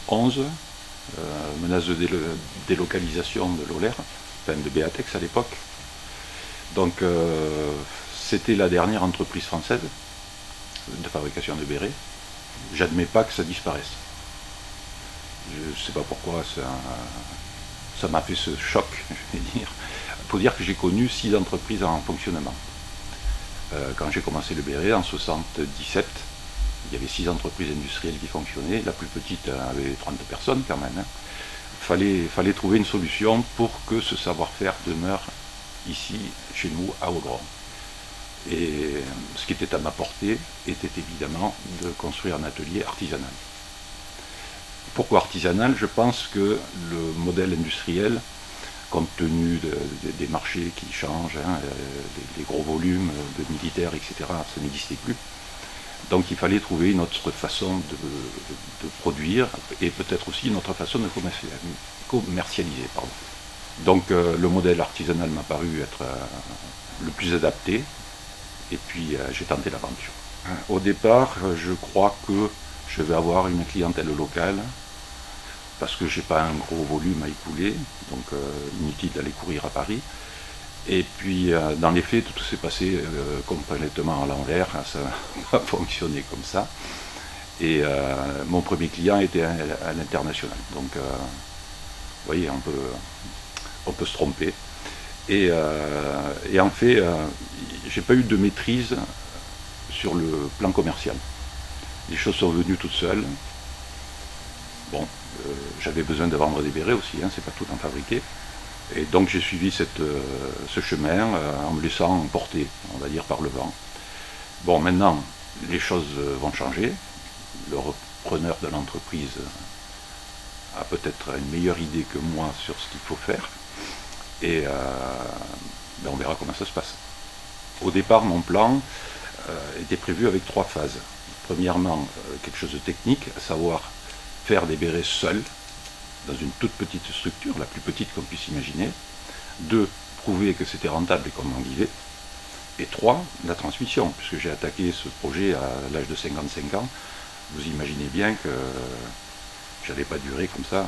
2011, menace de délocalisation de l'Olaire, enfin de Beatex à l'époque. Donc c'était la dernière entreprise française de fabrication de bérets. J'admets pas que ça disparaisse. Je ne sais pas pourquoi ça m'a fait ce choc, je vais dire. Il faut dire que j'ai connu 6 entreprises en fonctionnement. Quand j'ai commencé le béret en 1977, il y avait 6 entreprises industrielles qui fonctionnaient. La plus petite avait 30 personnes quand même. Il fallait trouver une solution pour que ce savoir-faire demeure ici, chez nous, à Ogrand. Et ce qui était à ma portée était évidemment de construire un atelier artisanal. Pourquoi artisanal? Je pense que le modèle industriel, compte tenu des marchés qui changent, les gros volumes de militaires, etc., ça n'existait plus. Donc il fallait trouver une autre façon de produire et peut-être aussi une autre façon de commercialiser. Pardon. Donc le modèle artisanal m'a paru être le plus adapté et puis j'ai tenté l'aventure. Au départ, je crois que je vais avoir une clientèle locale parce que je n'ai pas un gros volume à écouler, donc inutile d'aller courir à Paris. Et puis dans les faits, tout s'est passé complètement à l'envers, ça a fonctionné comme ça. Et mon premier client était à l'international. Donc vous voyez, on peut se tromper. Et en fait, j'ai pas eu de maîtrise sur le plan commercial. Les choses sont venues toutes seules. Bon, j'avais besoin de vendre des bérets aussi, c'est pas tout en fabriquer. Et donc j'ai suivi ce chemin en me laissant porter, on va dire, par le vent. Bon, maintenant, les choses vont changer. Le repreneur de l'entreprise a peut-être une meilleure idée que moi sur ce qu'il faut faire. Et on verra comment ça se passe. Au départ, mon plan était prévu avec 3 phases. Premièrement, quelque chose de technique, à savoir faire des bérets seuls, dans une toute petite structure, la plus petite qu'on puisse imaginer. 2, prouver que c'était rentable et qu'on en vivait. Et 3, la transmission, puisque j'ai attaqué ce projet à l'âge de 55 ans. Vous imaginez bien que j'allais pas durer comme ça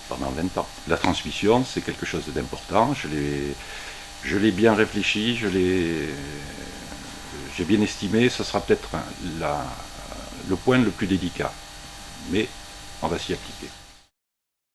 pendant 20 ans. La transmission, c'est quelque chose d'important. Je l'ai bien réfléchi, j'ai bien estimé, ça sera peut-être le point le plus délicat. Mais on va s'y appliquer.